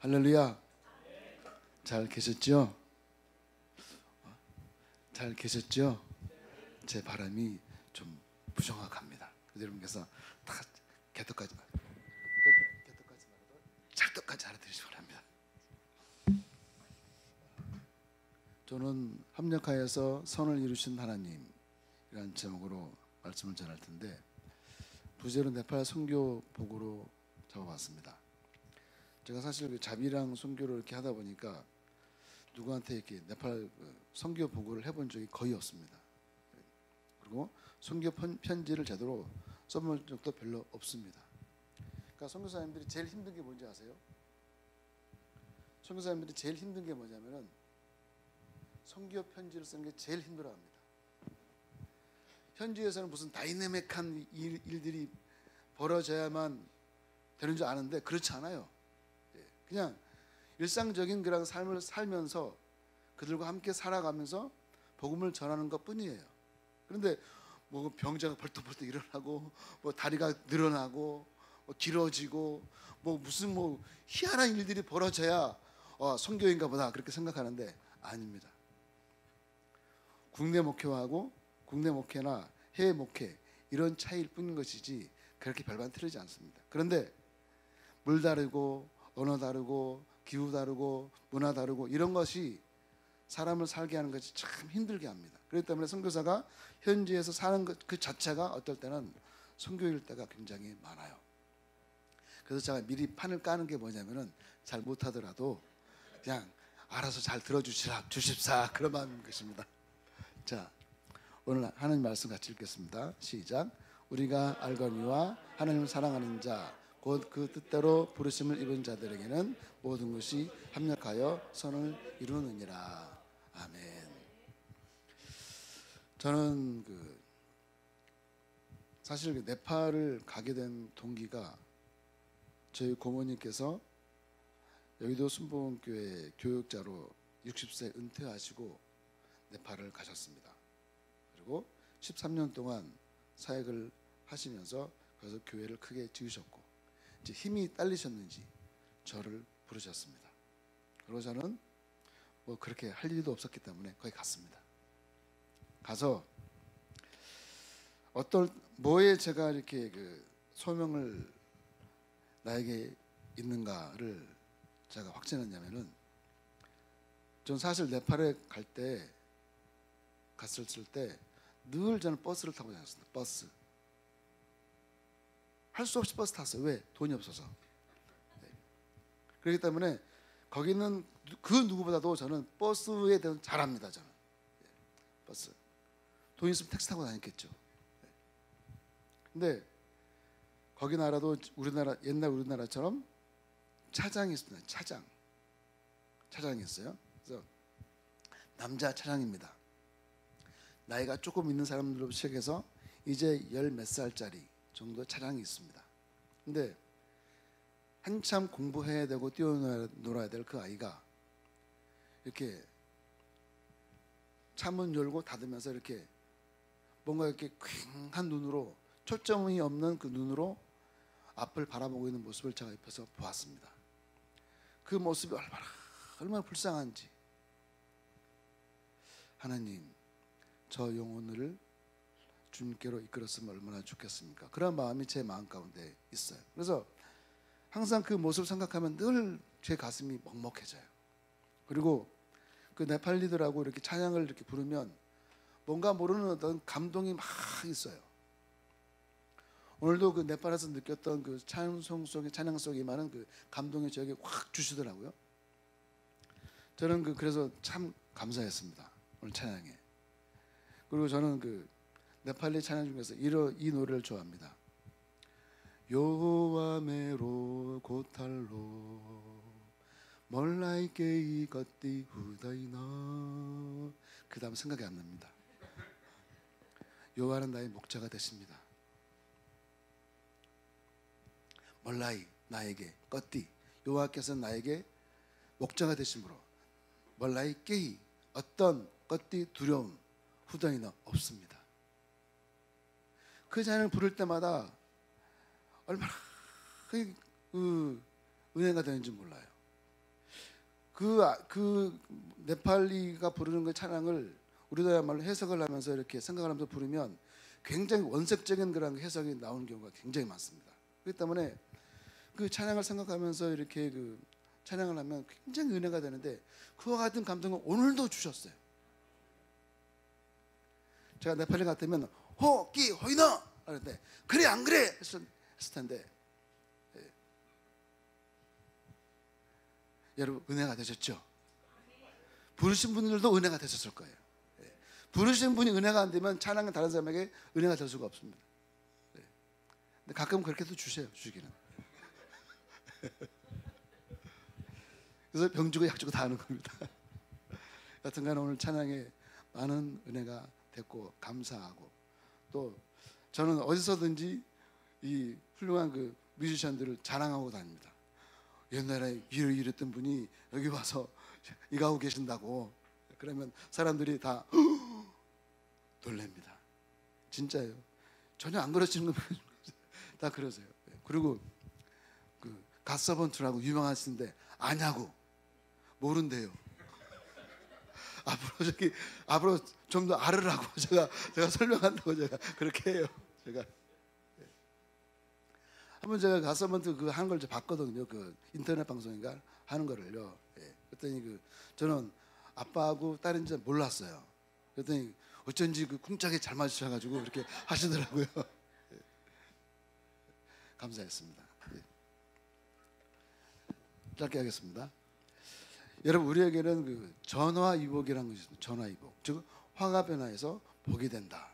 할렐루야. 잘 계셨죠? 잘 계셨죠? 제 발음이 좀 부정확합니다. 여러분께서 다 개떡까지 말고 찰떡까지 알아들으시기 바랍니다. 저는 합력하여서 선을 이루신 하나님이라는 제목으로 말씀을 전할 텐데, 부제로 네팔 선교 복으로 잡아봤습니다. 제가 사실 자비랑 선교를 이렇게 하다 보니까 누구한테 이렇게 네팔 선교 보고를 해본 적이 거의 없습니다. 그리고 선교 편지를 제대로 써본 적도 별로 없습니다. 그러니까 선교사님들이 제일 힘든 게 뭔지 아세요? 선교사님들이 제일 힘든 게 뭐냐면은 선교 편지를 쓰는 게 제일 힘들어합니다. 현지에서는 무슨 다이내믹한 일들이 벌어져야만 되는 줄 아는데 그렇지 않아요. 그냥 일상적인 그런 삶을 살면서 그들과 함께 살아가면서 복음을 전하는 것 뿐이에요. 그런데 뭐 병자가 벌떡벌떡 일어나고 뭐 다리가 늘어나고 뭐 길어지고 뭐 무슨 뭐 희한한 일들이 벌어져야 선교인가 보다 그렇게 생각하는데 아닙니다. 국내 목회하고 국내 목회나 해외 목회 이런 차이일 뿐인 것이지 그렇게 별반 틀리지 않습니다. 그런데 물 다르고 언어 다르고 기후 다르고 문화 다르고 이런 것이 사람을 살게 하는 것이 참 힘들게 합니다. 그렇기 때문에 선교사가 현지에서 사는 것 그 자체가 어떨 때는 선교일 때가 굉장히 많아요. 그래서 제가 미리 판을 까는 게 뭐냐면은 잘 못하더라도 그냥 알아서 잘 주십사 그런 마음인 것입니다. 자, 오늘 하나님 말씀 같이 읽겠습니다. 시작. 우리가 알거니와 하나님을 사랑하는 자 곧 그 뜻대로 부르심을 입은 자들에게는 모든 것이 합력하여 선을 이루느니라. 아멘. 저는 사실 네팔을 가게 된 동기가 저희 고모님께서 여의도 순복음교회 교육자로 60세 은퇴하시고 네팔을 가셨습니다. 그리고 13년 동안 사역을 하시면서 그래서 교회를 크게 지으셨고 이제 힘이 딸리셨는지 저를 부르셨습니다. 그리고 저는 뭐 그렇게 할 일도 없었기 때문에 거기 갔습니다. 가서 뭐에 제가 이렇게 소명을 나에게 있는가를 제가 확신했냐면은, 전 사실 네팔에 갔을 때 늘 저는 버스를 타고 다녔습니다. 버스. 할 수 없이 버스 탔어요. 왜? 돈이 없어서. 네. 그렇기 때문에 거기는 그 누구보다도 저는 버스에 대해서 잘합니다. 저는. 네. 버스. 돈 있으면 택시 타고 다녔겠죠. 네. 근데 거기 나라도 옛날 우리나라처럼 차장이 있습니다. 차장이 있어요. 그래서 남자 차장입니다. 나이가 조금 있는 사람들로 시작해서 이제 열 몇 살짜리 정도 차장이 있습니다. 근데 한참 공부해야 되고 뛰어놀아야 될 그 아이가 이렇게 차문 열고 닫으면서 이렇게 뭔가 이렇게 퀭한 눈으로, 초점이 없는 그 눈으로 앞을 바라보고 있는 모습을 제가 옆에서 보았습니다. 그 모습이 얼마나 불쌍한지. 하나님, 저 영혼을 주님께로 이끌었으면 얼마나 좋겠습니까? 그런 마음이 제 마음 가운데 있어요. 그래서 항상 그 모습을 생각하면 늘 제 가슴이 먹먹해져요. 그리고 그 네팔리들하고 이렇게 찬양을 이렇게 부르면 뭔가 모르는 어떤 감동이 막 있어요. 오늘도 그 네팔에서 느꼈던 그 찬양 속에 많은 그 감동이 저에게 확 주시더라고요. 저는 그래서 참 감사했습니다. 오늘 찬양에. 그리고 저는 네팔리 찬양 중에서 이 노래를 좋아합니다. 요와메로 고탈로 멀라이케이 걷디 후다이나. 그 다음 생각이 안 납니다. 여호와는 나의 목자가 되십니다. 멀라이 나에게 걷디, 여호와께서는 나에게 목자가 되심으로 멀라이 깨이 어떤 걷디 두려움 후다이나 없습니다. 그 찬양을 부를 때마다 얼마나 은혜가 되는지 몰라요. 그 네팔리가 부르는 그 찬양을 우리나라말로 해석을 하면서 이렇게 생각을 하면서 부르면 굉장히 원색적인 그런 해석이 나오는 경우가 굉장히 많습니다. 그렇기 때문에 그 찬양을 생각하면서 이렇게 그 찬양을 하면 굉장히 은혜가 되는데 그와 같은 감동을 오늘도 주셨어요. 제가 네팔리 같으면 호끼 호이너 하는데 그래 안 그래 했을 텐데 여러분 은혜가 되셨죠? 부르신 분들도 은혜가 되셨을 거예요. 부르신 분이 은혜가 안 되면 찬양은 다른 사람에게 은혜가 될 수가 없습니다. 근데 가끔 그렇게도 주세요. 주시기는. 그래서 병주고 약주고 다 하는 겁니다. 여튼간에 오늘 찬양에 많은 은혜가 됐고 감사하고 또 저는 어디서든지 이 훌륭한 그 뮤지션들을 자랑하고 다닙니다. 옛날에 일을 이랬던 분이 여기 와서 이거 하고 계신다고 그러면 사람들이 다 놀랍니다. 진짜예요. 전혀 안 그러시는 거 다 그러세요. 그리고 그 갓서번트라고 유명하신데 아냐고 모른대요. 앞으로 좀 더 알으라고 제가 설명한다고 제가 그렇게 해요. 제가 한번 제가 갓서번트 그 하는 걸 봤거든요. 그 인터넷 방송인가 하는 거를요. 그랬더니 저는 아빠하고 딸인지 몰랐어요. 그랬더니 어쩐지 그 쿵짝이 잘 맞으셔가지고 그렇게 하시더라고요. 감사했습니다. 짧게 하겠습니다. 여러분 우리에게는 그 전화위복이라는 것이 있습니다. 전화위복, 즉 화가 변화해서 복이 된다.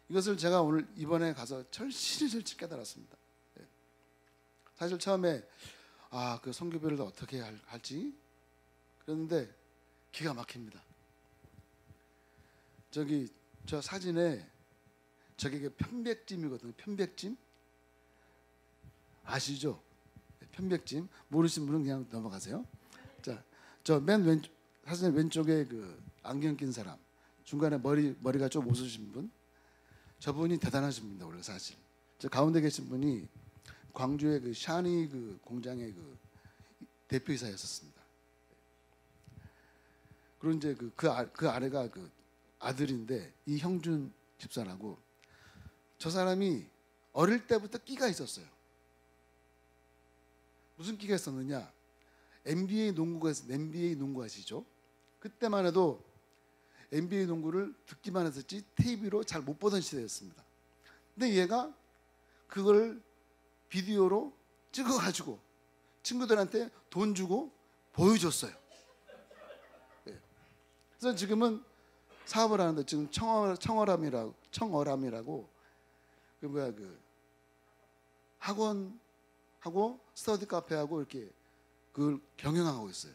이것을 제가 오늘 이번에 가서 절실히 깨달았습니다. 사실 처음에 그 선교별을 어떻게 할지 그랬는데 기가 막힙니다. 저 사진에 저게 편백찜이거든요. 편백찜 아시죠? 편백찜 모르시는 분은 그냥 넘어가세요. 자, 저 맨 왼쪽 사진 왼쪽에 그 안경 낀 사람, 중간에 머리가 좀 웃으신 분, 저분이 대단하신 분입니다. 원래 사실 저 가운데 계신 분이 광주의 그 샤니 그 공장의 그 대표이사였었습니다. 그리고 이제 그 아래가 그 아들인데 이형준 집사라고 저 사람이 어릴 때부터 끼가 있었어요. 무슨 끼가 있었느냐? NBA 농구 아시죠? 그때만 해도 NBA 농구를 듣기만 했었지 TV로 잘 못 보던 시대였습니다. 근데 얘가 그걸 비디오로 찍어가지고 친구들한테 돈 주고 보여줬어요. 그래서 지금은 사업을 하는데 지금 청어람이라고 그 학원하고 스터디 카페하고 이렇게 그걸 경영하고 있어요.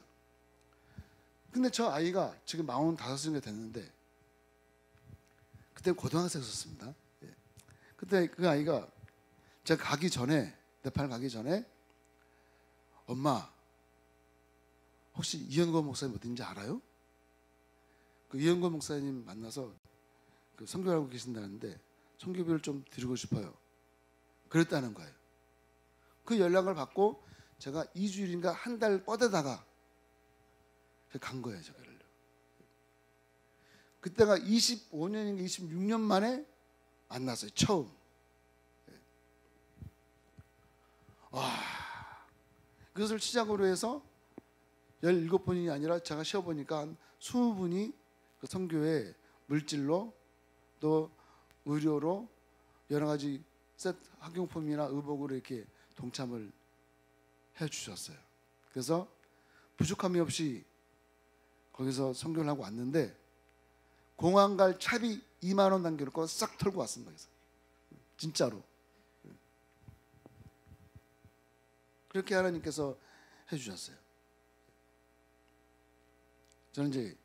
근데 저 아이가 지금 45이 됐는데 그때 고등학생이었습니다. 그때 그 아이가 제가 네팔 가기 전에 엄마 혹시 이현권 목사님 어딘지 알아요? 그 이현권 목사님 만나서 그 선교하고 계신다는데 선교비를 좀 드리고 싶어요. 그랬다는 거예요. 그 연락을 받고 제가 2주일인가 한 달 뻗어다가 간 거예요. 저기를. 그때가 25년인가 26년 만에 만났어요. 처음. 그것을 시작으로 해서 17분이 아니라 제가 쉬어보니까 한 20분이 그 선교에 물질로 또 의료로 여러 가지 학용품이나 의복으로 이렇게 동참을 해주셨어요. 그래서 부족함이 없이 거기서 선교를 하고 왔는데 공항 갈 차비 2만 원 남겨놓고 싹 털고 왔습니다. 그래서 진짜로 그렇게 하나님께서 해주셨어요. 저는 이제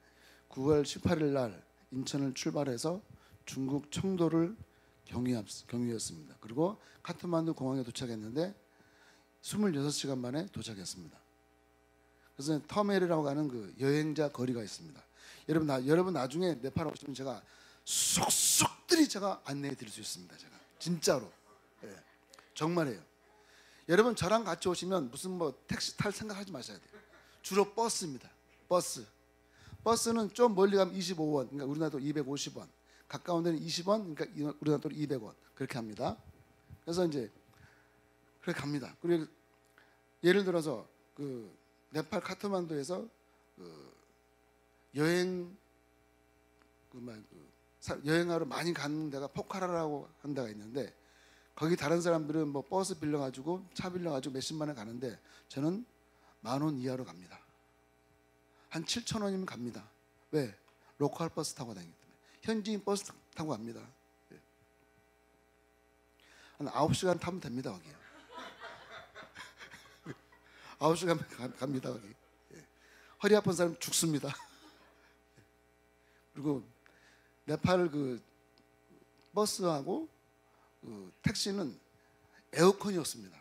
9월 18일 날 인천을 출발해서 중국 청도를 경유했습니다. 그리고 카트만두 공항에 도착했는데 26시간 만에 도착했습니다. 그래서 터멜이라고 하는 그 여행자 거리가 있습니다. 여러분 나중에 네팔 오시면 제가 쏙쏙들이 제가 안내해 드릴 수 있습니다. 제가 진짜로 정말이에요. 여러분 저랑 같이 오시면 무슨 택시 탈 생각하지 마셔야 돼요. 주로 버스입니다. 버스는 좀 멀리 가면 25원, 그러니까 우리나라 돈 250원, 가까운 데는 20원, 그러니까 우리나라 돈 200원 그렇게 합니다. 그래서 이제 그렇게 갑니다. 그리고 예를 들어서 그 네팔 카트만두에서 그 여행하러 많이 가는 데가 포카라라고 한 데가 있는데, 거기 다른 사람들은 뭐 버스 빌려가지고 차 빌려가지고 몇십만 원 가는데 저는 10,000원 이하로 갑니다. 한 7,000원이면 갑니다. 왜? 로컬 버스 타고 다니기 때문에. 현지인 버스 타고 갑니다. 한 9시간 타면 됩니다. 거기 9시간 갑니다. 거기. 허리 아픈 사람 죽습니다. 그리고 네팔 그 버스하고 그 택시는 에어컨이 없습니다.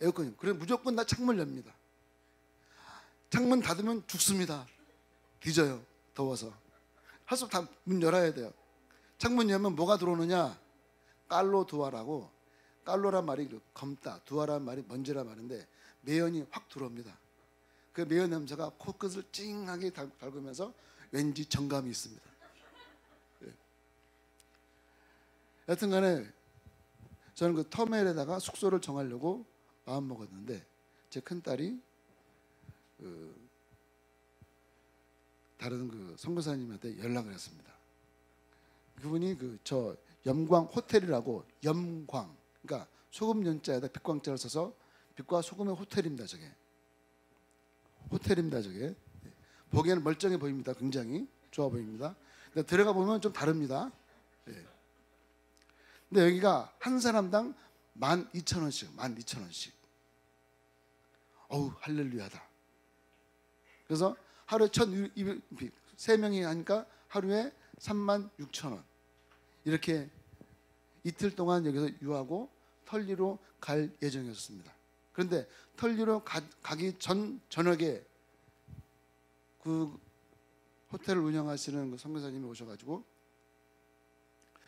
에어컨이. 그래 무조건 다 창문 엽니다. 창문 닫으면 죽습니다. 뒤져요. 더워서. 할 수 다 문 열어야 돼요. 창문 열면 뭐가 들어오느냐? 깔로 두아라고, 깔로란 말이 검다, 두아란 말이 먼지란 말인데 매연이 확 들어옵니다. 그 매연 냄새가 코끝을 찡하게 달구면서 왠지 정감이 있습니다. 네. 여튼간에 저는 그 터멜에다가 숙소를 정하려고 마음 먹었는데 제 큰딸이 다른 그 선교사님한테 연락을 했습니다. 그분이 저 염광 호텔이라고, 염광, 그러니까 소금 연자에다 빛광자를 써서 빛과 소금의 호텔입니다. 저게 호텔입니다. 저게 보기에는 멀쩡해 보입니다. 굉장히 좋아 보입니다. 근데 들어가 보면 좀 다릅니다. 근데 여기가 한 사람당 12,000원씩, 12,000원씩. 어우 할렐루야다. 그래서 하루에 3명이 하니까 하루에 36,000원. 이렇게 이틀 동안 여기서 유하고 털리로 갈 예정이었습니다. 그런데 털리로 가기 저녁에 그 호텔을 운영하시는 그 선교사님이 오셔가지고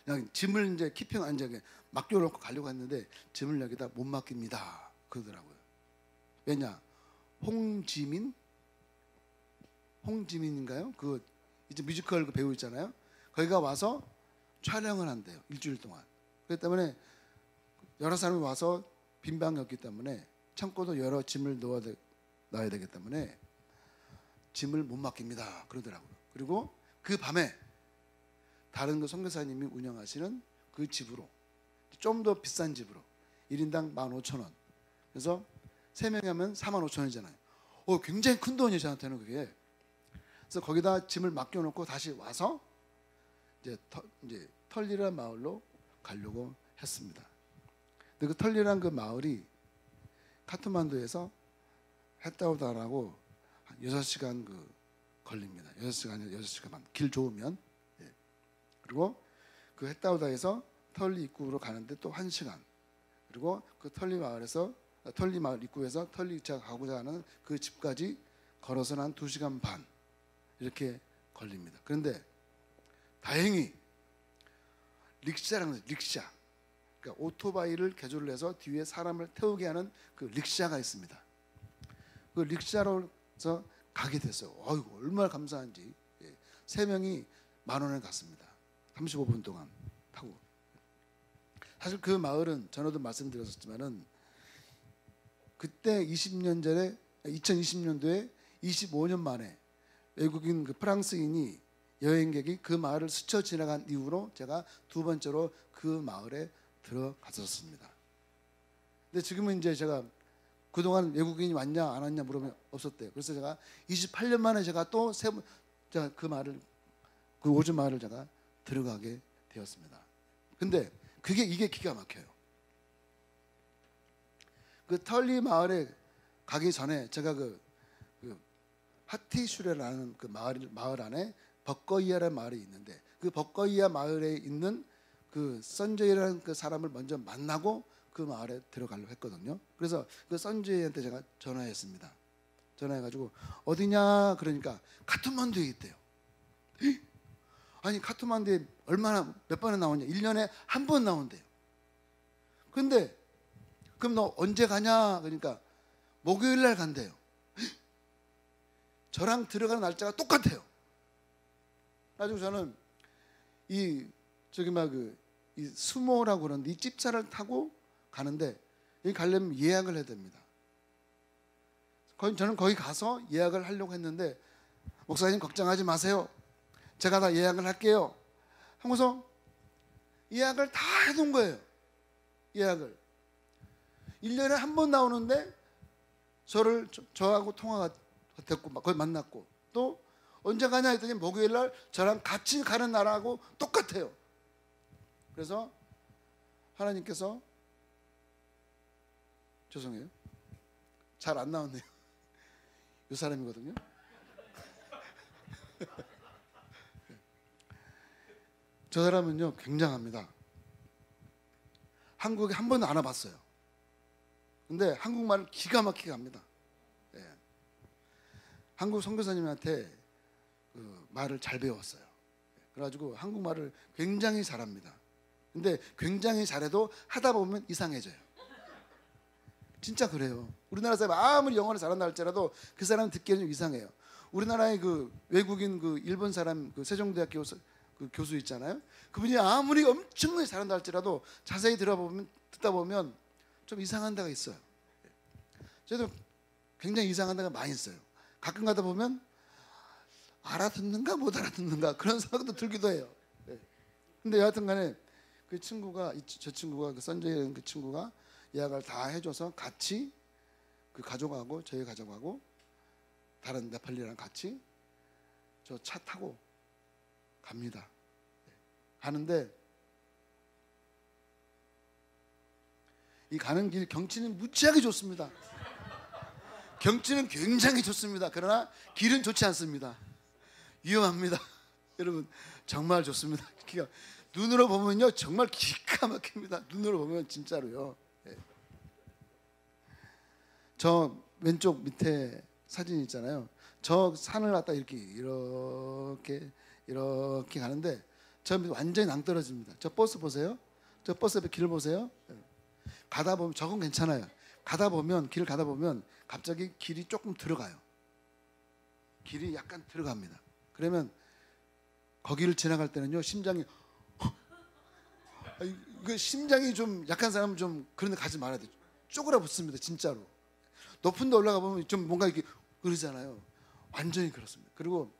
그냥 짐을 이제 키핑 안전에 맡겨놓고 가려고 했는데 짐을 여기다 못 맡깁니다 그러더라고요. 왜냐? 홍지민인가요? 그 이제 뮤지컬 그 배우 있잖아요. 거기가 와서 촬영을 한대요. 일주일 동안. 그렇기 때문에 여러 사람이 와서 빈 방이 없기 때문에 창고도 여러 짐을 넣어야 되기 때문에 짐을 못 맡깁니다 그러더라고요. 그리고 그 밤에 다른 그 선교사님이 운영하시는 그 집으로, 좀 더 비싼 집으로 1인당 15,000원. 그래서 3명이 하면 45,000원이잖아요. 굉장히 큰 돈이에요 저한테는 그게. 그래서 거기다 짐을 맡겨놓고 다시 와서 이제 털리란 마을로 가려고 했습니다. 근데 그 털리란 그 마을이 카트만두에서 햇다우다라고 한 6시간 걸립니다. 6시간 반. 길 좋으면. 그리고 그 햇다우다에서 털리 입구로 가는데 또 1시간. 그리고 그 털리 마을 입구에서 털리가 가고자 하는 그 집까지 걸어서는 한 2시간 반 이렇게 걸립니다. 그런데 다행히 릭샤라는 거예요. 릭샤. 그러니까 오토바이를 개조를 해서 뒤에 사람을 태우게 하는 그 릭샤가 있습니다. 그 릭샤로서 가게 됐어요. 아이고 얼마나 감사한지. 3명이 10,000원에 갔습니다. 35분 동안 타고. 사실 그 마을은 전에도 말씀드렸었지만은 그때 20년 전에 2020년도에 25년 만에 외국인 그 프랑스인이 여행객이 그 마을을 스쳐 지나간 이후로 제가 2번째로 그 마을에 들어갔었습니다. 근데 지금은 이제 제가 그동안 외국인이 왔냐 안 왔냐 물으면 없었대요. 그래서 제가 28년 만에 제가 또 그 마을을, 그 오즈 마을을 제가 들어가게 되었습니다. 근데 이게 기가 막혀요. 그 털리 마을에 가기 전에 제가 그 하티슈레라는 그 마을 안에 벅거이아라는 마을이 있는데 그 벅거이아 마을에 있는 그 선제이라는 그 사람을 먼저 만나고 그 마을에 들어가려고 했거든요. 그래서 그 선제이한테 제가 전화했습니다. 전화해가지고 어디냐 그러니까 카트만두에 있대요. 아니 카트만두에 몇 번에 나오냐? 1년에 한 번 나온대요. 근데 그럼 너 언제 가냐? 그러니까 목요일 날 간대요. 저랑 들어가는 날짜가 똑같아요. 나중에 저는 이 수모라고 그러는데 이 집차를 타고 가는데 여기 가려면 예약을 해야 됩니다. 저는 거기 가서 예약을 하려고 했는데 목사님 걱정하지 마세요. 제가 다 예약을 할게요. 하고서 예약을 다 해놓은 거예요. 예약을 1년에 한 번 나오는데 저하고 통화가 됐고 거기 만났고 또 언제 가냐 했더니 목요일 날 저랑 같이 가는 날하고 똑같아요. 그래서 하나님께서 죄송해요. 잘 안 나왔네요. 이 사람이거든요. 저 사람은요 굉장합니다. 한국에 한 번도 안 와봤어요. 근데 한국말을 기가 막히게 합니다. 예. 한국 선교사님한테 그 말을 잘 배웠어요. 그래가지고 한국말을 굉장히 잘합니다. 근데 굉장히 잘해도 하다 보면 이상해져요. 진짜 그래요. 우리나라 사람 아무리 영어를 잘한다 할지라도 그 사람 듣기에는 좀 이상해요. 우리나라의 그 외국인 그 일본 사람 그 세종대학교 그 교수 있잖아요. 그분이 아무리 엄청나게 잘한다 할지라도 자세히 듣다 보면 좀 이상한 데가 있어요. 저도 굉장히 이상한 데가 많이 있어요. 가끔 가다 보면 알아듣는가 못 알아듣는가 그런 생각도 들기도 해요. 근데 여하튼 간에 그 친구가 저 친구가 그 선재라는 그 친구가 예약을 다 해줘서 같이 그 가족하고 저희 가족하고 다른 네팔리랑 같이 저 차 타고 갑니다. 가는데 이 가는 길 경치는 무지하게 좋습니다. 경치는 굉장히 좋습니다. 그러나 길은 좋지 않습니다. 위험합니다. 여러분 정말 좋습니다. 눈으로 보면요 정말 기가 막힙니다. 눈으로 보면 진짜로요. 저 왼쪽 밑에 사진 있잖아요. 저 산을 갖다 이렇게 가는데 저 완전히 낭떠러집니다. 저 버스 보세요. 저 버스 옆에 길 보세요. 가다 보면 저건 괜찮아요. 길을 가다 보면 갑자기 길이 조금 들어가요. 길이 약간 들어갑니다. 그러면 거기를 지나갈 때는요 심장이 심장이 좀 약한 사람은 좀 그런 데 가지 말아야 돼요. 쪼그라 붙습니다. 진짜로. 높은 데 올라가 보면 좀 뭔가 이렇게 그러잖아요. 완전히 그렇습니다. 그리고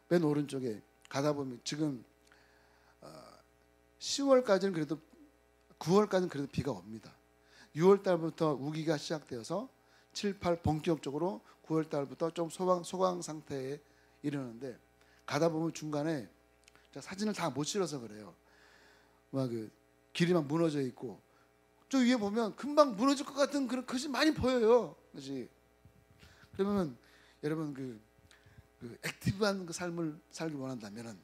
맨 오른쪽에 가다 보면 지금 10월까지는 그래도 9월까지는 그래도 비가 옵니다. 6월 달부터 우기가 시작되어서 7, 8 본격적으로 9월 달부터 좀 소강 상태에 이르는데 가다 보면 중간에 사진을 다 못 실어서 그래요. 막 그 길이 막 무너져 있고 저 위에 보면 금방 무너질 것 같은 그런 것이 많이 보여요. 그렇지? 그러면 여러분 그 액티브한 그 삶을 살기 원한다면은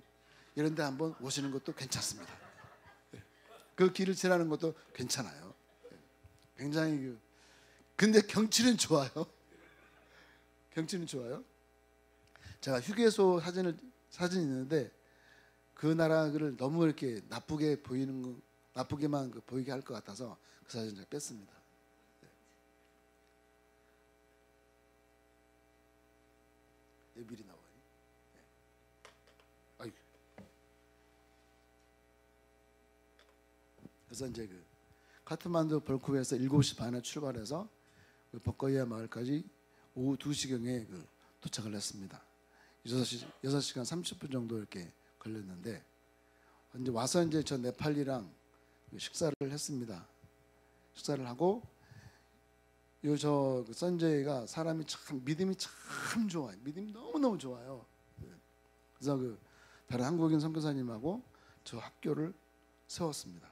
이런 데 한번 오시는 것도 괜찮습니다. 그 길을 지나는 것도 괜찮아요. 굉장히 근데 경치는 좋아요. 경치는 좋아요. 제가 휴게소 사진이 있는데 그 나라를 너무 이렇게 나쁘게만 보이게 할 것 같아서 그 사진 제가 뺐습니다. 미리 나와요. 그래서 이제 그 카트만두 벌크에서 7시 반에 출발해서 그 버커이아 마을까지 오후 2시경에 도착을 했습니다. 6시간 30분 정도 이렇게 걸렸는데 이제 와서 이제 저 네팔리랑 식사를 했습니다. 식사를 하고 저 선재가 사람이 참 믿음이 참 좋아요. 믿음이 너무너무 좋아요. 그래서 다른 한국인 선교사님하고 저 학교를 세웠습니다.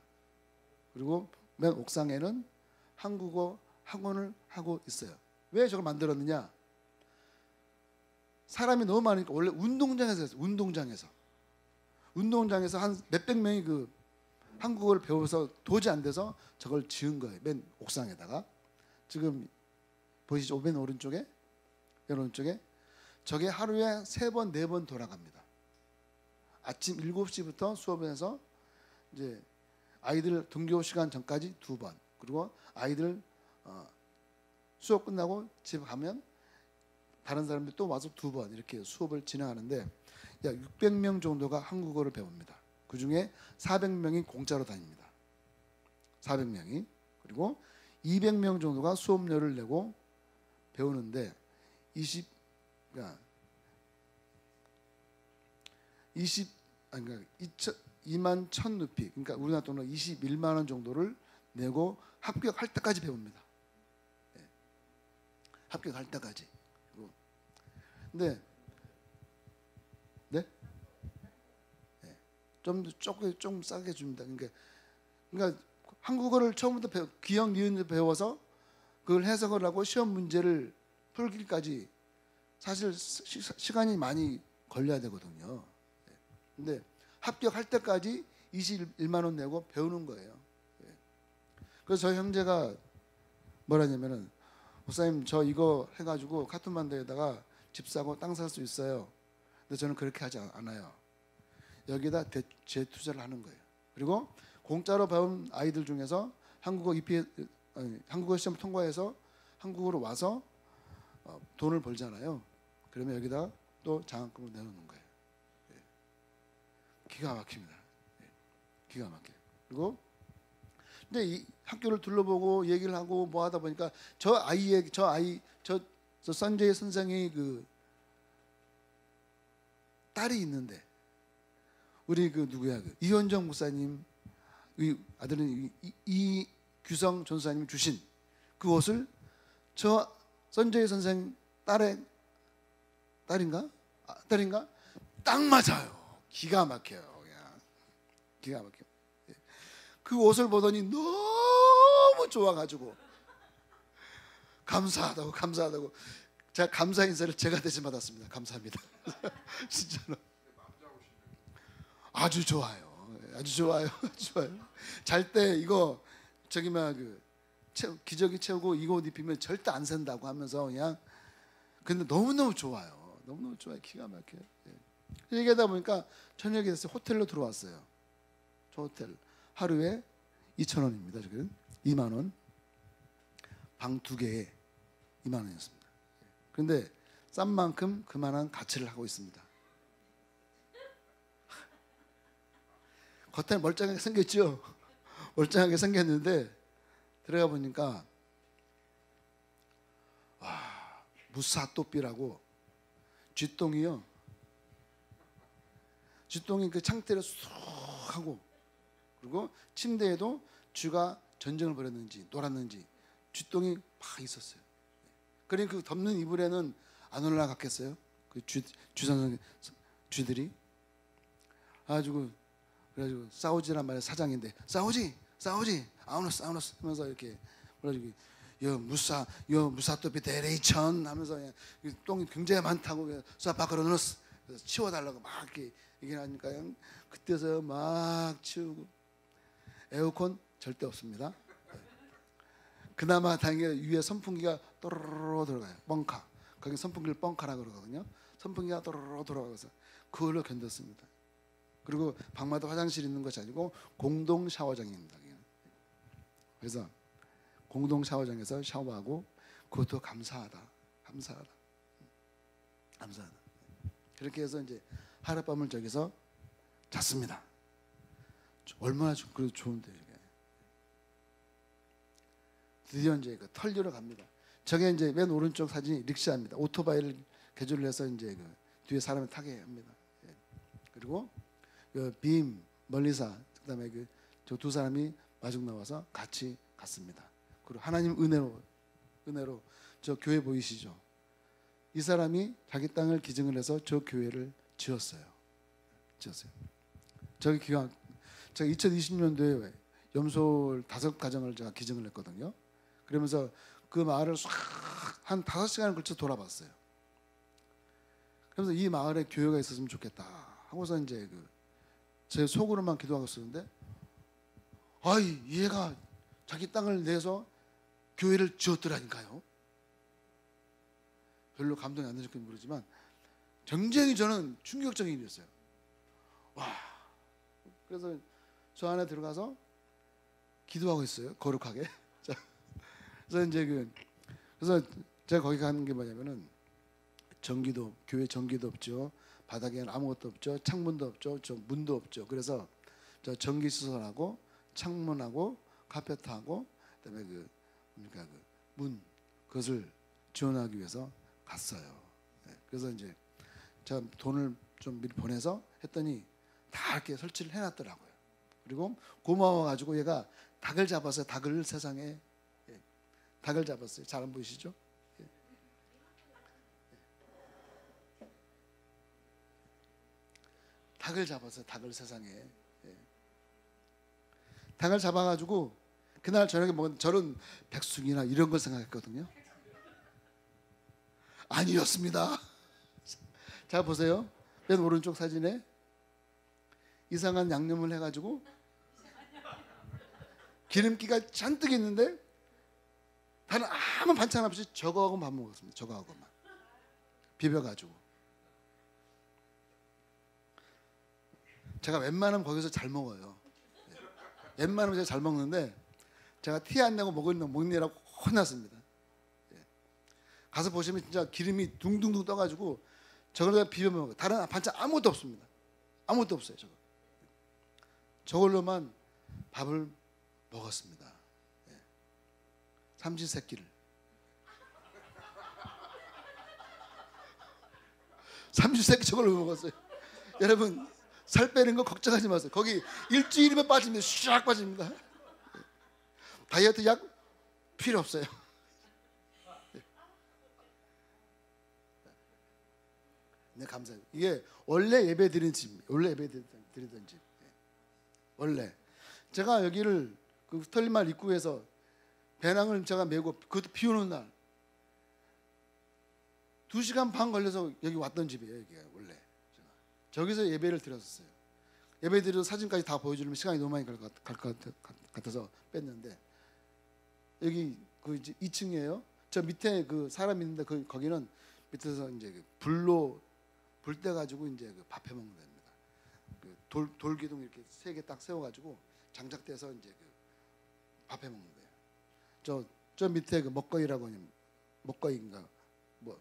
그리고 맨 옥상에는 한국어 학원을 하고 있어요. 왜 저걸 만들었느냐? 사람이 너무 많으니까 원래 운동장에서 했어요. 운동장에서 한 몇백 명이 한국어를 배워서 도저히 안 돼서 저걸 지은 거예요. 맨 옥상에다가. 지금 보이시죠? 맨 오른쪽에 저게 하루에 3번, 4번 돌아갑니다. 아침 7시부터 수업을 해서 이제 아이들 등교 시간 전까지 2번, 그리고 아이들 수업 끝나고 집 가면 다른 사람들이 또 와서 2번 이렇게 수업을 진행하는데 약 600명 정도가 한국어를 배웁니다. 그 중에 400명이 공짜로 다닙니다. 400명이. 그리고 200명 정도가 수업료를 내고 배우는데 2만 1,000루피, 그러니까 우리나라 돈으로 21만 원 정도를 내고 합격할 때까지 배웁니다. 네. 합격할 때까지. 근데 네? 네. 좀 싸게 줍니다. 그러니까 한국어를 처음부터 기억 니은을 배워서 그걸 해석을 하고 시험 문제를 풀기까지 사실 시간이 많이 걸려야 되거든요. 근데 합격할 때까지 21만 원 내고 배우는 거예요. 그래서 저희 형제가 뭐라냐면은 목사님 저 이거 해가지고 카트만두에다가 집 사고 땅 살 수 있어요. 근데 저는 그렇게 하지 않아요. 여기다 재투자를 하는 거예요. 그리고 공짜로 배운 아이들 중에서 한국어 시험 통과해서 한국으로 와서 돈을 벌잖아요. 그러면 여기다 또 장학금을 내놓는 거예요. 기가 막힙니다. 기가 막혀요. 그리고 근데 이 학교를 둘러보고 얘기를 하고 뭐 하다 보니까 저 선재의 선생의 그 딸이 있는데 우리 그 누구야 그 이현정 목사님 아들은 이규성 전사님이 주신 그 옷을 저 선재의 선생 딸인가 딱 맞아요. 기가 막혀요. 그냥 기가 막혀. 그 옷을 보더니 너무 좋아가지고 감사하다고 제가 감사 인사를 제가 대신 받았습니다. 감사합니다. 진짜로 아주 좋아요. 아주 좋아요. 잘 때 이거 기저귀 채우고 이거 옷 입히면 절대 안 샌다고 하면서 그냥 근데 너무너무 좋아요. 너무너무 좋아요. 기가 막혀요. 얘기하다 보니까 저녁에 돼서 호텔로 들어왔어요. 저 호텔 하루에 2,000원입니다. 지금 2만 원. 방 2개에 2만 원이었습니다. 그런데 싼 만큼 그만한 가치를 하고 있습니다. 겉에 멀쩡하게 생겼죠? 멀쩡하게 생겼는데 들어가 보니까 와, 무사또삐라고 쥐똥이요. 쥐똥이 그 창틀에 쑥 하고 그리고 침대에도 쥐가 전쟁을 벌였는지 놀았는지 쥐똥이 막 있었어요. 그러니 그 덮는 이불에는 안 올라갔겠어요? 그 쥐들이 그래가지고 싸우지란 말이야. 사장인데 싸우지 아우너스 하면서 이렇게 그래가지고 여 무사또비 대레이천 하면서 똥이 굉장히 많다고 쏴 밖으로 넣었어. 그래서 치워달라고 막 이렇게 얘기하니까요. 그때서 막 치우고 에어컨 절대 없습니다. 그나마 다행히 위에 선풍기가 또르르 들어가요. 뻥카. 거기 선풍기를 뻥카라고 그러거든요. 선풍기가 또르르 돌아가서 그걸로 견뎠습니다. 그리고 방마다 화장실 있는 것이 아니고 공동 샤워장입니다. 그래서 공동 샤워장에서 샤워하고 그것도 감사하다. 그렇게 해서 이제 하룻밤을 저기서 잤습니다. 얼마나 그래도 좋은데 이게. 드디어 이제 그 털리러 갑니다. 저게 이제 맨 오른쪽 사진이 릭샤입니다. 오토바이를 개조를 해서 이제 그 뒤에 사람을 타게 합니다. 그리고 그 빔 멀리사 그다음에 그 저 2 사람이 마중 나와서 같이 갔습니다. 그리고 하나님 은혜로 저 교회 보이시죠? 이 사람이 자기 땅을 기증을 해서 저 교회를 지었어요. 저기 제가 2020년도에 염소 5가정을 제가 기증을 했거든요. 그러면서 그 마을을 한 5시간을 걸쳐 돌아봤어요. 그래서 이 마을에 교회가 있었으면 좋겠다 하고서 이제 제 속으로만 기도하고 있었는데 얘가 자기 땅을 내서 교회를 지었더라니까요. 별로 감동이 안 되실지 모르지만 굉장히 저는 충격적인 일이었어요. 와. 그래서 저 안에 들어가서 기도하고 있어요. 거룩하게. 그래서 이제 그래서 제가 거기 가는 게 뭐냐면은 전기도 교회 전기도 없죠. 바닥에는 아무것도 없죠. 창문도 없죠. 저 문도 없죠. 그래서 저 전기 시설하고 창문하고 카페트하고 그다음에 뭡니까 문 그것을 지원하기 위해서 갔어요. 그래서 이제 제가 돈을 좀 미리 보내서 했더니 다 이렇게 설치를 해놨더라고요. 그리고 고마워가지고 얘가 닭을 잡았어요. 닭을 세상에 닭을 잡았어요. 잘 안 보이시죠? 닭을 잡았어요. 닭을 세상에. 닭을 잡아가지고 그날 저녁에 먹은 저는 백숙이나 이런 걸 생각했거든요. 아니었습니다. 자 보세요. 맨 오른쪽 사진에 이상한 양념을 해가지고 기름기가 잔뜩 있는데 다른 아무 반찬 없이 저거하고 밥 먹었습니다. 저거하고만 비벼가지고. 제가 웬만하면 거기서 잘 먹어요. 웬만하면 제가 잘 먹는데 제가 티 안 내고 먹느라고 혼났습니다. 가서 보시면 진짜 기름이 둥둥둥 떠가지고 저걸로 비벼 먹어요. 다른 반찬 아무것도 없습니다. 아무것도 없어요. 저걸로만 밥을 먹었습니다. 삼시세끼를. 삼시세끼 저걸로 먹었어요. 여러분 살 빼는 거 걱정하지 마세요. 거기 일주일이면 빠집니다. 샥 빠집니다. 다이어트 약 필요 없어요. 네, 감사해요. 이게 원래 예배 드리는 집, 원래 예배 드리던 집. 원래 제가 여기를 그 스털린마을 입구에서 배낭을 제가 메고 그것도 비 오는 날 2시간 반 걸려서 여기 왔던 집이에요. 여기가 원래 저기서 예배를 드렸었어요. 예배 드려서 사진까지 다 보여주려면 시간이 너무 많이 갈 것 같아서 뺐는데 여기 그 2층이에요. 저 밑에 그 사람 있는데 거기는 밑에서 이제 그 불로 불 때 가지고 이제 그 밥해 먹는 데입니다. 그 돌기둥 이렇게 3개 딱 세워가지고 장작대서 이제 그 밥해 먹는 데요. 저 밑에 그 먹거리라고 하는 먹거리인가 뭐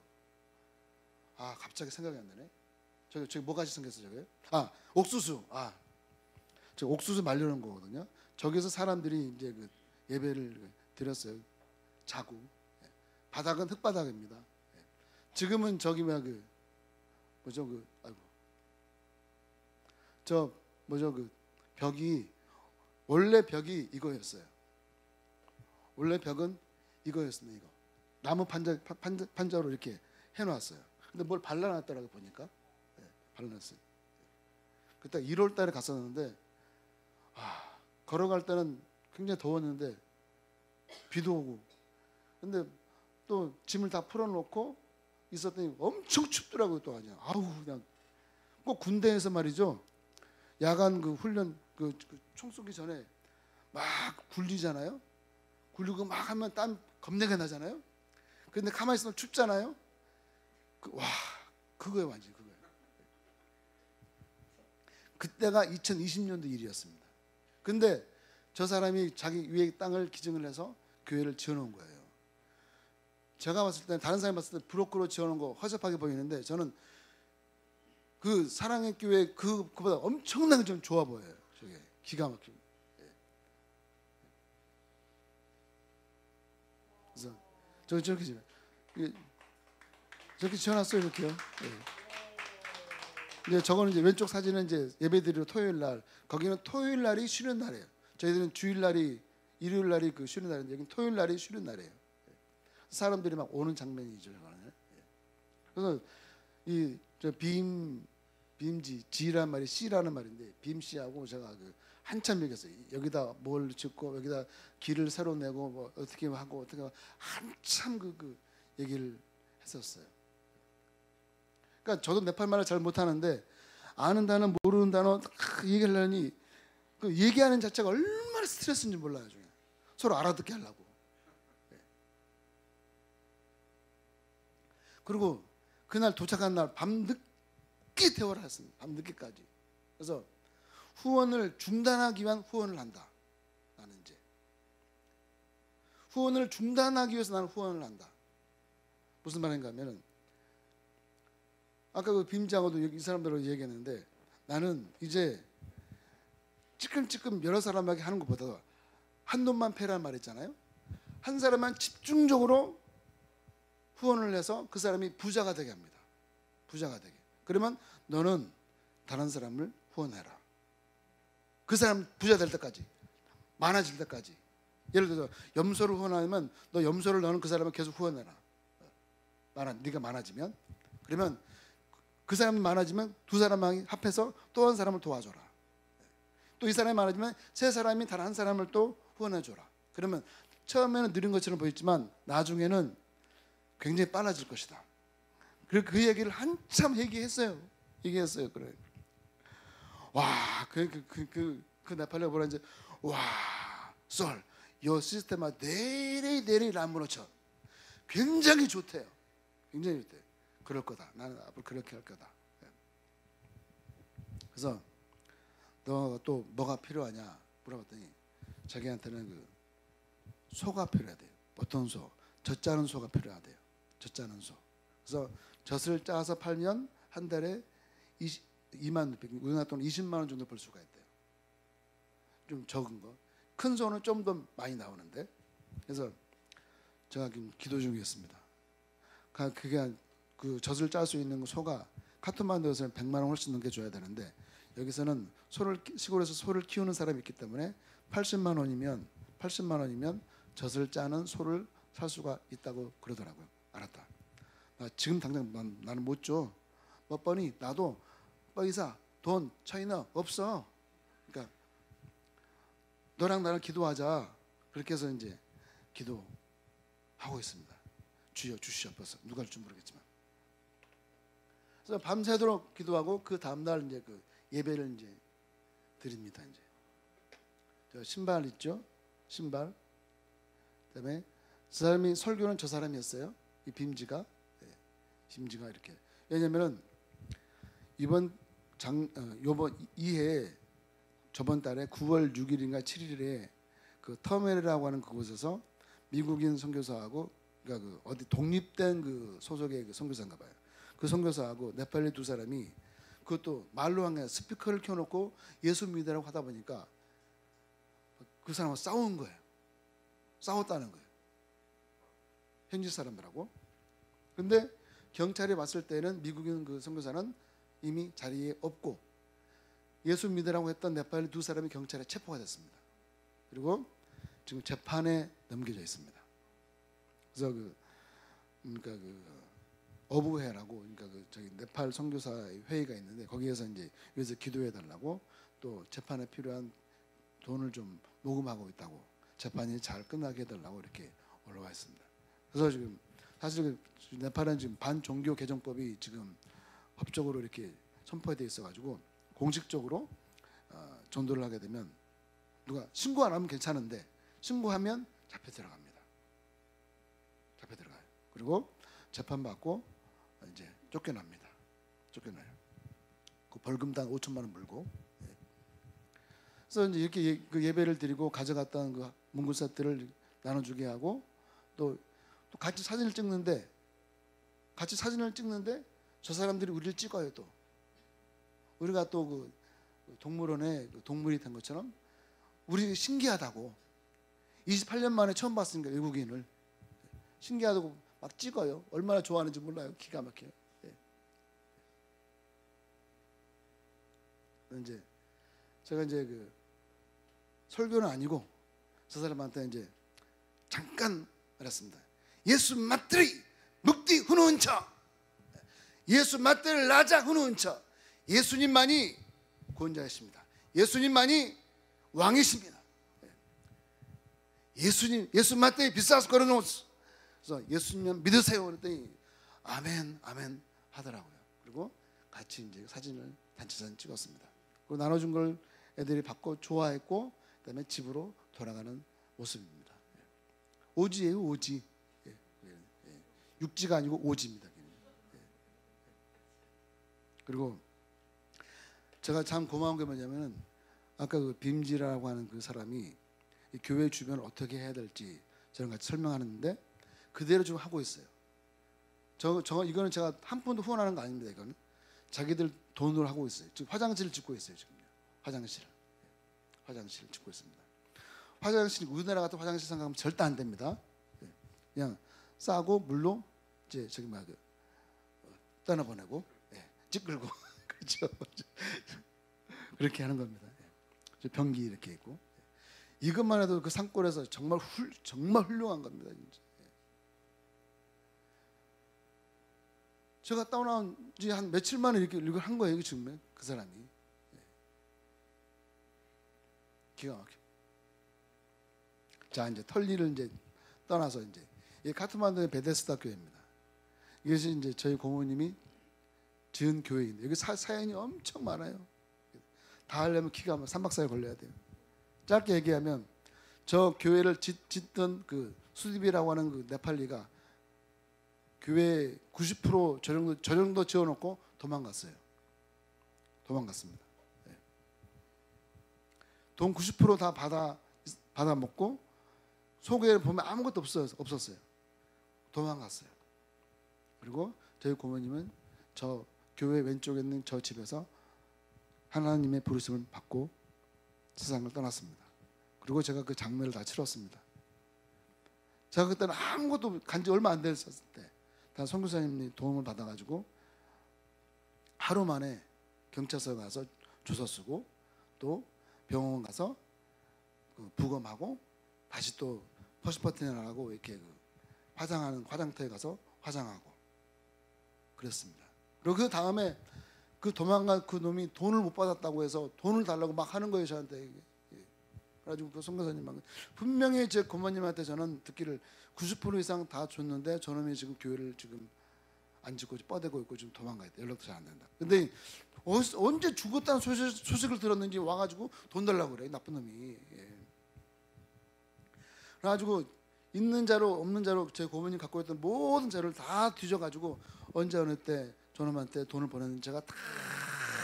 갑자기 생각이 안 나네. 저기 뭐가지 생겼어 저게? 옥수수. 저 옥수수 말려놓은 거거든요. 저기서 사람들이 이제 그 예배를 드렸어요. 자고. 바닥은 흙바닥입니다. 지금은 저기 벽이 원래 벽이 이거였어요. 원래 벽은 이거였습니다. 이거 나무 판자로 이렇게 해놨어요. 근데 뭘 발라놨더라고 보니까. 발라놨어요. 그때 1월달에 갔었는데 걸어갈 때는 굉장히 더웠는데 비도 오고 근데 또 짐을 다 풀어놓고 있었더니 엄청 춥더라고요. 또 아니야. 그냥 꼭 군대에서 말이죠. 야간 그 훈련 그 총 쏘기 전에 막 굴리잖아요. 굴리고 막 하면 땀 겁나게 나잖아요. 근데 가만히 있으면 춥잖아요. 그거예요. 완전히 그거예요. 그때가 2020년도 일이었습니다. 근데 저 사람이 자기 위에 땅을 기증을 해서 교회를 지어놓은 거예요. 제가 봤을 때 다른 사람이 봤을 때 브로커로 지어놓은 거 허접하게 보이는데 저는 그 사랑의 교회 그보다 엄청나게 좀 좋아 보여요. 저게 기가 막히고. 그래서 저렇게 지어놨어요. 이렇게요. 이제 저거는 이제 왼쪽 사진은 이제 예배드리러 토요일 날 거기는 토요일 날이 쉬는 날이에요. 저희들은 주일 날이 일요일 날이 그 쉬는 날인데 여기는 토요일 날이 쉬는 날이에요. 사람들이 막 오는 장면이죠. 그래서 저 빔지 지란 말이 씨라는 말인데 빔씨하고 제가 한참 얘기했어요. 여기다 뭘 짓고 여기다 길을 새로 내고 뭐 어떻게 하고 한참 그 얘기를 했었어요. 그러니까 저도 네팔말을 잘 못하는데 아는 단어 모르는 단어 얘기를 하니 그 얘기하는 자체가 얼마나 스트레스인지 몰라요. 중에. 서로 알아듣게 하려고. 그리고 그날 도착한 날 밤늦게 대화를 했습니다. 밤늦게까지. 그래서 후원을 중단하기 위한 후원을 한다. 나는 이제 후원을 중단하기 위해서 나는 후원을 한다. 무슨 말인가 하면은 아까 그 빔장어도 이 사람들하고 얘기했는데 나는 이제 찔끔찔끔 여러 사람에게 하는 것보다 한 놈만 패란 말했잖아요. 한 사람만 집중적으로 후원을 해서 그 사람이 부자가 되게 합니다. 부자가 되게. 그러면 너는 다른 사람을 후원해라. 그 사람 부자 될 때까지, 많아질 때까지. 예를 들어서 염소를 후원하면 너 염소를 너는 그 사람을 계속 후원해라. 네가 많아지면. 그러면 그 사람이 많아지면 두 사람이 합해서 또 한 사람을 도와줘라. 또 이 사람이 많아지면 세 사람이 다른 한 사람을 또 후원해줘라. 그러면 처음에는 느린 것처럼 보였지만 나중에는 굉장히 빨라질 것이다. 그리고 그 얘기를 한참 얘기했어요. 그래. 와, 그 네팔레 보라 이제 와, 솔, 요 시스템아 내리 라무노쳐. 굉장히 좋대요. 굉장히 좋대. 그럴 거다. 나는 앞으로 그렇게 할 거다. 그래서 너 또 뭐가 필요하냐 물어봤더니 자기한테는 그 소가 필요하대요. 어떤 소? 젖 짜는 소가 필요하대요. 젖 짜는 소. 그래서 젖을 짜서 팔면 한 달에 2만 우리나라 돈 20만 원 정도 벌 수가 있대요. 좀 적은 거. 큰 소는 좀 더 많이 나오는데. 그래서 제가 지금 기도 중이었습니다. 그게 그 젖을 짤 수 있는 소가 카트만두에서는 100만 원 훨씬 넘게 줘야 되는데 여기서는 시골에서 소를 키우는 사람이 있기 때문에 80만 원이면 젖을 짜는 소를 살 수가 있다고 그러더라고요. 알았다. 지금 당장 나는 못 줘. 뭐 뻔히 나도 이사 돈 차이나 없어. 그러니까 너랑 나랑 기도하자. 그렇게 해서 이제 기도하고 있습니다. 주여 주시옵소서. 누가 할 줄 모르겠지만. 그래서 밤새도록 기도하고 그 다음 날 이제 그 예배를 이제 드립니다. 이제 저 신발 있죠? 신발. 그다음에 그 사람이 설교는 저 사람이었어요. 이 빔지가. 네. 빔지가 이렇게. 왜냐면은 이번 이해 저번 달에 9월 6일인가 7일에 그 터멜이라고 하는 그곳에서 미국인 선교사하고 그러니까 그 어디 독립된 그 소속의 그 선교사인가 봐요. 그 선교사하고 네팔리 두 사람이 그것도 말로 한 게 스피커를 켜놓고 예수 믿으라고 하다 보니까 그 사람하고 싸운 거예요. 싸웠다는 거예요. 현지 사람들하고. 근데 경찰이 왔을 때는 미국인 그 선교사는 이미 자리에 없고 예수 믿으라고 했던 네팔리 두 사람이 경찰에 체포가 됐습니다. 그리고 지금 재판에 넘겨져 있습니다. 그래서 그러니까 어부회라고 그러니까 저기 네팔 선교사의 회의가 있는데 거기에서 이제 여기서 기도해 달라고 또 재판에 필요한 돈을 좀 모금하고 있다고 재판이 잘 끝나게 해달라고 이렇게 올라와 있습니다. 그래서 지금 사실 네팔은 지금 반종교 개정법이 지금 법적으로 이렇게 선포되어 있어가지고 공식적으로 전도를 하게 되면 누가 신고 안 하면 괜찮은데 신고하면 잡혀 들어갑니다. 잡혀 들어가요. 그리고 재판 받고 이제 쫓겨납니다. 쫓겨나요. 그 벌금당 5천만 원 물고. 그래서 이제 이렇게 그 예배를 드리고 가져갔던 그 문구 세트를 나눠주게 하고 또 같이 사진을 찍는데 저 사람들이 우리를 찍어요. 또 우리가 또 그 동물원에 동물이 된 것처럼 우리 신기하다고 28년 만에 처음 봤으니까 외국인을 신기하다고 막 찍어요. 얼마나 좋아하는지 몰라요. 기가 막혀요. 이제 제가 이제 그 설교는 아니고 저 사람한테 이제 잠깐 말했습니다. 예수 맞들이 묵디 훈훈처 예수 맞들 라자 훈훈처 예수님만이 구원자이십니다. 예수님만이 왕이십니다. 예수 맞들 비싸서 걸어놓았어. 그래서 예수님 믿으세요. 그랬더니 아멘 아멘 하더라고요. 그리고 같이 이제 사진을 단체 사진 찍었습니다. 그리고 나눠준 걸 애들이 받고 좋아했고 그다음에 집으로 돌아가는 모습입니다. 오지예요. 오지. 육지가 아니고 오지입니다. 그리고 제가 참 고마운 게 뭐냐면은 아까 그 빔지라고 하는 그 사람이 이 교회 주변을 어떻게 해야 될지 저랑 같이 설명하는데 그대로 좀 하고 있어요. 이거는 제가 한 푼도 후원하는 거 아닙니다. 이거는 자기들 돈으로 하고 있어요. 지금 화장실을 짓고 있어요. 지금요. 화장실을 짓고 있습니다. 화장실, 우리나라 같은 화장실 생각하면 절대 안 됩니다. 그냥 싸고 물로 이제 저기 막 떠나보내고 찌끌고 그렇죠. 그렇게 하는 겁니다. 변기 이렇게 있고 이것만 해도 그 산골에서 정말 훌륭한 겁니다. 진짜. 제가 다운한 지 한 며칠 만에 이걸 한 거예요. 지금 그 사람이 기가 막혀. 자, 이제 털리를 이제 떠나서 이제 이 카트만두의 베데스다 교회입니다. 이것이 이제 저희 고모님이 지은 교회인데 여기 사연이 엄청 많아요. 다 하려면 키가 3박 4일 걸려야 돼요. 짧게 얘기하면 저 교회를 짓던 그 수디비라고 하는 그 네팔리가 교회 90% 저 정도 지어놓고 도망갔습니다. 돈 90% 다 받아 먹고 속에 보면 아무것도 없었어요. 도망갔어요. 그리고 저희 고모님은 저 교회 왼쪽에 있는 저 집에서 하나님의 부르심을 받고 세상을 떠났습니다. 그리고 제가 그 장례를 다 치렀습니다. 제가 그때는 아무것도 간지 얼마 안 됐을 때 다 선교사님이 도움을 받아가지고 하루 만에 경찰서 가서 주소 쓰고 또 병원 가서 부검하고 다시 또 퍼시퍼틴하고 이렇게 화장하는 화장터에 가서 화장하고 그랬습니다. 그리고 그 다음에 그 도망간 그 놈이 돈을 못 받았다고 해서 돈을 달라고 막 하는 거예요 저한테. 그래가지고 그 선교사님하고 분명히 제 고모님한테 저는 듣기를 90% 이상 다 줬는데 저놈이 지금 교회를 지금 안 짓고 뻗대고 있고 지금 도망가야 돼. 연락도 잘 안 된다. 근데 언제 죽었다는 소식을 들었는지 와가지고 돈 달라고 그래. 나쁜 놈이. 그래가지고 있는 자로 없는 자로 제 고모님 갖고 있던 모든 자료를 다 뒤져가지고 언제 어느 때 저놈한테 돈을 보냈는지 제가 다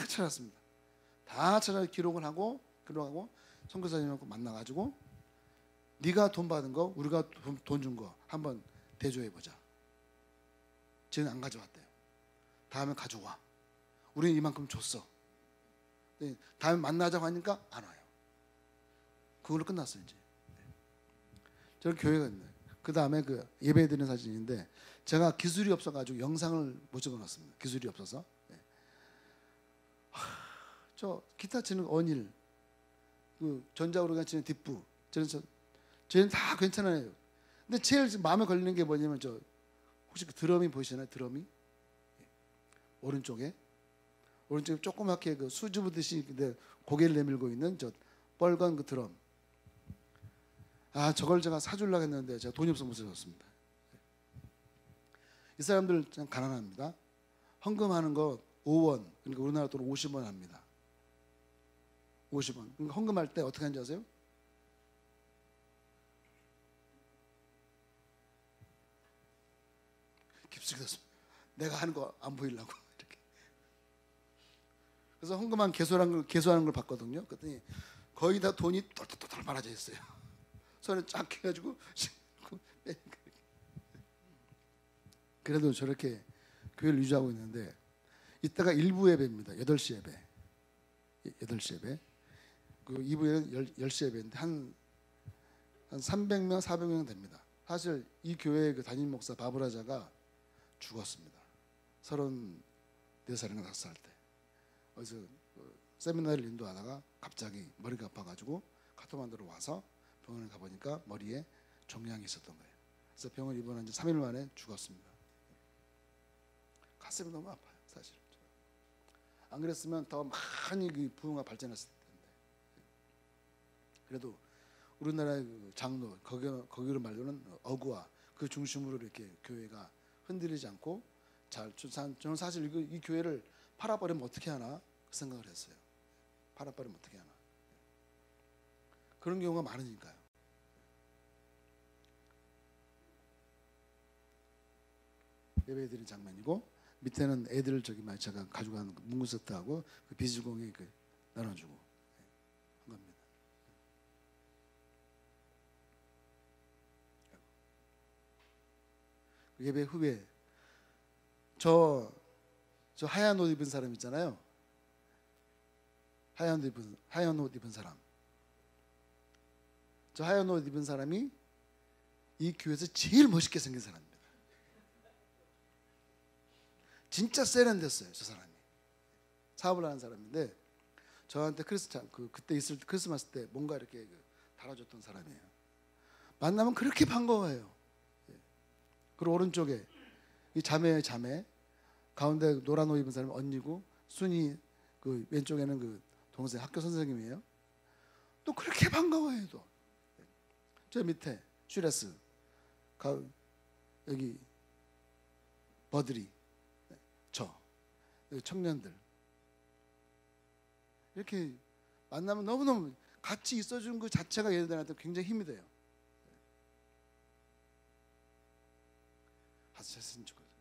찾았습니다. 다 찾아 기록을 하고 선교사님하고 만나가지고 네가 돈 받은 거 우리가 돈 준 거 한번 대조해보자. 쟤는 안 가져왔대요. 다음에 가져와. 우리는 이만큼 줬어. 다음에 만나자고 하니까 안 와요. 그걸로 끝났어요 이제. 저는 교회가 있네. 그 다음에 그 예배 드리는 사진인데 제가 기술이 없어가지고 영상을 못 집어넣었습니다. 기술이 없어서. 저 기타 치는 언일, 그 전자오르간 치는 뒷부, 저는 다 괜찮아요. 근데 제일 마음에 걸리는 게 뭐냐면 저 혹시 그 드럼이 보이시나요? 드럼이 오른쪽에 조그맣게 그 수줍으듯이 근데 고개를 내밀고 있는 저 빨간 그 드럼. 저걸 제가 사주려고 했는데 제가 돈이 없어서 못 사줬습니다. 이 사람들 참 가난합니다. 헌금하는 거 5원, 그러니까 우리나라 돈 50원 합니다. 50원. 그러니까 헌금할 때 어떻게 하는지 아세요? 깊숙이 뒀습니다. 내가 하는 거 안 보이려고 이렇게. 그래서 헌금한 개수하는 걸 봤거든요. 그랬더니 거의 다 돈이 똘똘똘 말아져 있어요. 손에 쫙 해가지고 그래도 저렇게 교회를 유지하고 있는데 이따가 일부 예배입니다. 8시 예배. 8시 예배. 그 2부에는 10시 예배인데 한 300명, 400명 됩니다. 사실 이 교회의 그 담임 목사 바브라자가 죽었습니다. 34살인가 5살 때. 어디서 세미나를 인도하다가 갑자기 머리가 아파가지고 카트만두로 와서 병원에 가보니까 머리에 종양이 있었던 거예요. 그래서 병원 입원한 지 3일 만에 죽었습니다. 가슴이 너무 아파요, 사실. 안 그랬으면 더 많이 그 부흥가 발전했을 텐데. 그래도 우리나라의 그 장로, 거기로 말로는 어구와 그 중심으로 이렇게 교회가 흔들리지 않고 저는 사실 이 교회를 팔아버리면 어떻게 하나 그 생각을 했어요. 팔아버리면 어떻게 하나. 그런 경우가 많으니까요. 예배드린 장면이고 밑에는 애들 제가 가지고 간 문구 세트하고 그 비즈공에 그 나눠주고 한 겁니다. 예배 후에 저 저 하얀 옷 입은 사람 있잖아요. 하얀 옷 입은 사람. 저 하얀 옷 입은 사람이 이 교회에서 제일 멋있게 생긴 사람입니다. 진짜 세련됐어요, 저 사람이. 사업을 하는 사람인데 저한테 그때 있을 때 크리스마스 때 뭔가 이렇게 달아줬던 사람이에요. 만나면 그렇게 반가워해요. 그리고 오른쪽에 이 자매 가운데 노란 옷 입은 사람이 언니고 순이 그 왼쪽에는 그 동생 학교 선생님이에요. 또 그렇게 반가워해요. 또 저 밑에 슈레스 여기 버들이 저 청년들 이렇게 만나면 너무너무 같이 있어준 그 자체가 얘네들한테 굉장히 힘이 돼요. 하셨으면 좋거든요.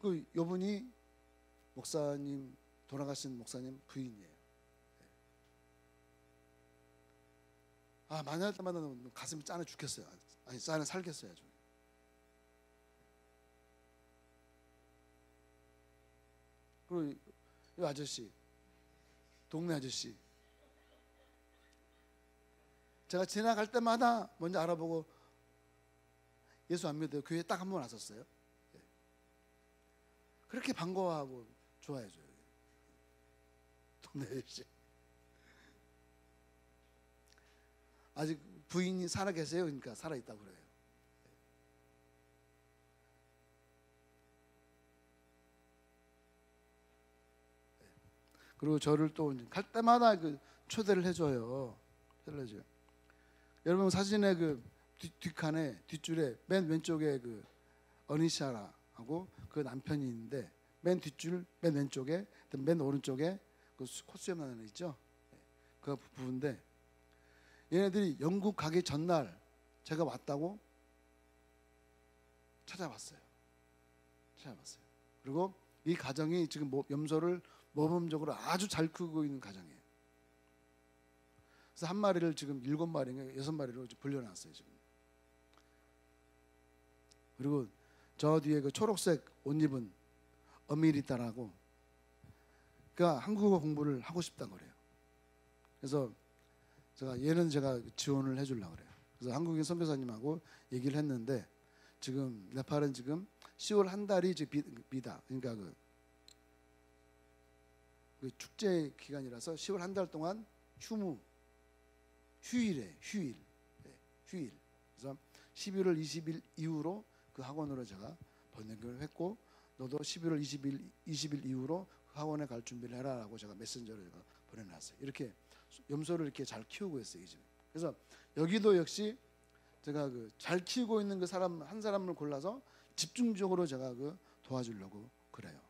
그 요분이 목사님 돌아가신 목사님 부인이에요. 만날 때마다 가슴이 짠해 죽겠어요. 아니 짠해 살겠어요. 아주. 그리고 이 아저씨, 동네 아저씨, 제가 지나갈 때마다 먼저 알아보고 예수 안 믿어요. 교회에 딱 한 번 왔었어요. 그렇게 반가워하고 좋아해줘요. 동네 아저씨. 아직 부인이 살아 계세요? 그러니까 살아 있다고 그래요. 그리고 저를 또 갈 때마다 초대를 해줘요. 여러분 사진의 뒷칸에 뒷줄에 맨 왼쪽에 어니샤라하고 그 남편이 있는데 맨 뒷줄 맨 왼쪽에 맨 오른쪽에 그 콧수염 나는 애 있죠? 그 부부인데 얘네들이 영국 가기 전날 제가 왔다고 찾아봤어요. 그리고 이 가정이 지금 염소를 모범적으로 아주 잘 크고 있는 가정이에요. 그래서 한 마리를 지금 7마리인가 6마리로 불려놨어요 지금. 그리고 저 뒤에 그 초록색 옷 입은 어미리따라고 그가 한국어 공부를 하고 싶다고 그래요. 그래서 얘는 제가 지원을 해주려고 그래요. 그래서 한국인 선교사님하고 얘기를 했는데 지금 네팔은 지금 10월 한 달이 비다. 그러니까 그 축제 기간이라서 10월 한 달 동안 휴일에 휴일. 그래서 11월 20일 이후로 그 학원으로 제가 번역을 했고 너도 11월 20일 이후로 그 학원에 갈 준비를 해라라고 제가 메신저를 제가 보내놨어요. 이렇게 염소를 이렇게 잘 키우고 있어요. 이제. 그래서 여기도 역시 제가 잘 키우고 있는 그 사람 한 사람을 골라서 집중적으로 제가 도와주려고 그래요.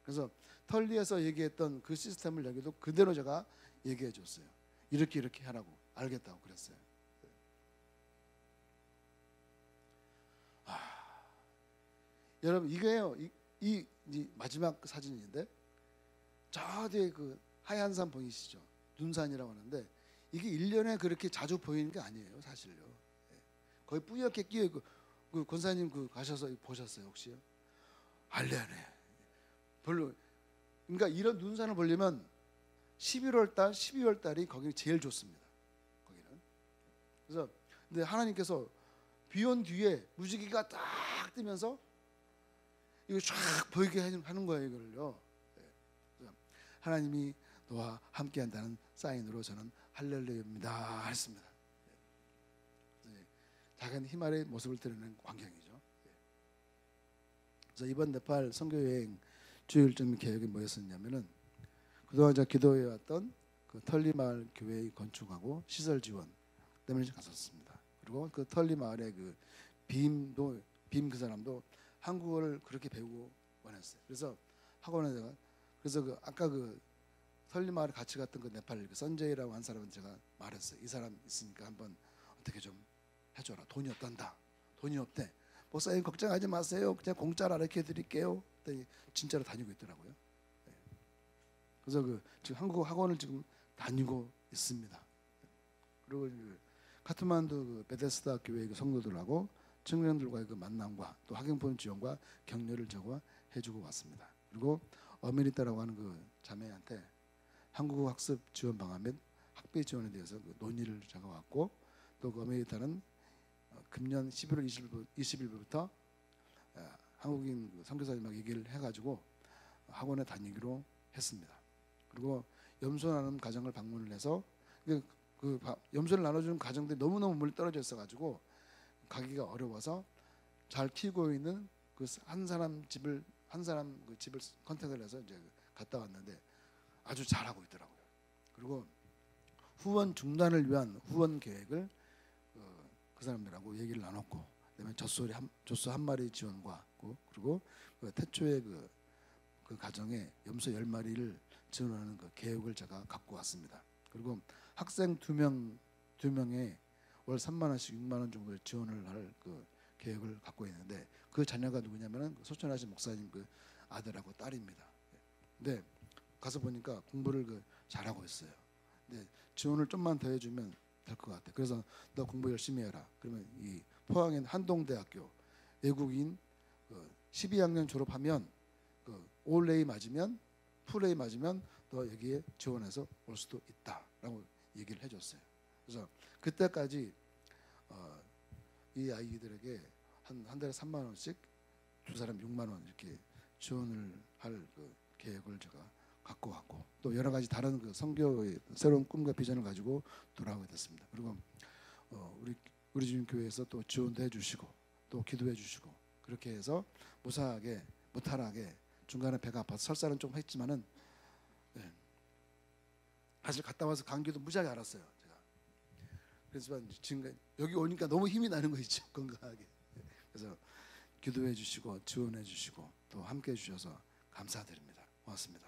그래서 털리에서 얘기했던 그 시스템을 여기도 그대로 제가 얘기해 줬어요. 이렇게 하라고 알겠다고 그랬어요. 여러분 이게요. 이 마지막 사진인데 저 뒤에 그 하얀 산 보이시죠? 눈산이라고 하는데 이게 1년에 그렇게 자주 보이는 게 아니에요, 사실요. 거의 뿌옇게 끼어 그 권사님 가셔서 보셨어요, 혹시요? 알레네. 별로. 그러니까 이런 눈산을 보려면 11월 달, 12월 달이 거기 제일 좋습니다. 거기는. 그래서 근데 하나님께서 비 온 뒤에 무지개가 딱 뜨면서 이거 쫙 보이게 하는 거예요, 이걸요. 하나님이 너와 함께한다는 사인으로 저는 할렐루야입니다 했습니다. 작은 희말의 모습을 드러내는 광경이죠. 그래서 이번 네팔 선교여행 주일점 계획이 뭐였었냐면은 그동안 제가 기도해왔던 그 털리 마을 교회의 건축하고 시설 지원 때문에 갔었습니다. 그리고 그 털리 마을의 빔 그 사람도 한국어를 그렇게 배우고 원했어요. 그래서 학원에 그래서 아까 털리 마을에 같이 갔던 그 네팔 선제이라고 한 사람한테 제가 말했어요. 이 사람 있으니까 한번 어떻게 좀 해줘라. 돈이 없단다. 돈이 없대. 목사님 걱정하지 마세요. 그냥 공짜로 알려드릴게요. 그랬더니 진짜로 다니고 있더라고요. 그래서 지금 한국어 학원을 지금 다니고 있습니다. 그리고 카트만두 베데스다 교회 성도들하고 청년들과의 그 만남과 또 학용폰 지원과 격려를 제가 해주고 왔습니다. 그리고 어메리타라고 하는 그 자매한테 한국어 학습 지원 방안 및 학비 지원에 대해서 그 논의를 제가 왔고 또 그 어메리타는 금년 11월 20일부터 한국인 그 선교사님하고 얘기를 해가지고 학원에 다니기로 했습니다. 그리고 염소 나눔 가정을 방문을 해서 그 염소를 나눠주는 가정들이 너무너무 멀리 떨어져 있어가지고 가기가 어려워서 잘 키우고 있는 그 한 사람 집을 컨택을 해서 이제 갔다 왔는데 아주 잘하고 있더라고요. 그리고 후원 중단을 위한 후원 계획을 그 사람들하고 얘기를 나눴고, 그다음에 젖소 한 마리 지원과 그리고 그 태초에 그 가정에 염소 10마리를 지원하는 그 계획을 제가 갖고 왔습니다. 그리고 학생 두 명에 월 3만 원씩 6만 원 정도를 지원을 할 그 계획을 갖고 있는데 그 자녀가 누구냐면은 소천하신 목사님 그 아들하고 딸입니다. 근데 가서 보니까 공부를 잘하고 있어요. 근데 지원을 좀만 더 해주면 될 것 같아. 그래서 너 공부 열심히 해라. 그러면 이 포항의 한동대학교 외국인 12학년 졸업하면 올 A 맞으면 풀 A 맞으면 너 여기에 지원해서 올 수도 있다라고 얘기를 해줬어요. 그래서 그때까지 이 아이들에게 한 달에 3만 원씩 두 사람 6만 원 이렇게 지원을 할 그 계획을 제가 갖고 왔고 또 여러 가지 다른 그 선교의 새로운 꿈과 비전을 가지고 돌아오게 됐습니다. 그리고 우리 주님 교회에서 또 지원도 해주시고 또 기도해 주시고 그렇게 해서 무탈하게 중간에 배가 아파서 설사는 좀 했지만은 사실 갔다 와서 감기도 무지하게 알았어요. 제가 그래서 지금 여기 오니까 너무 힘이 나는 거 있죠. 건강하게. 그래서 기도해 주시고 지원해 주시고 또 함께 해 주셔서 감사드립니다. 고맙습니다.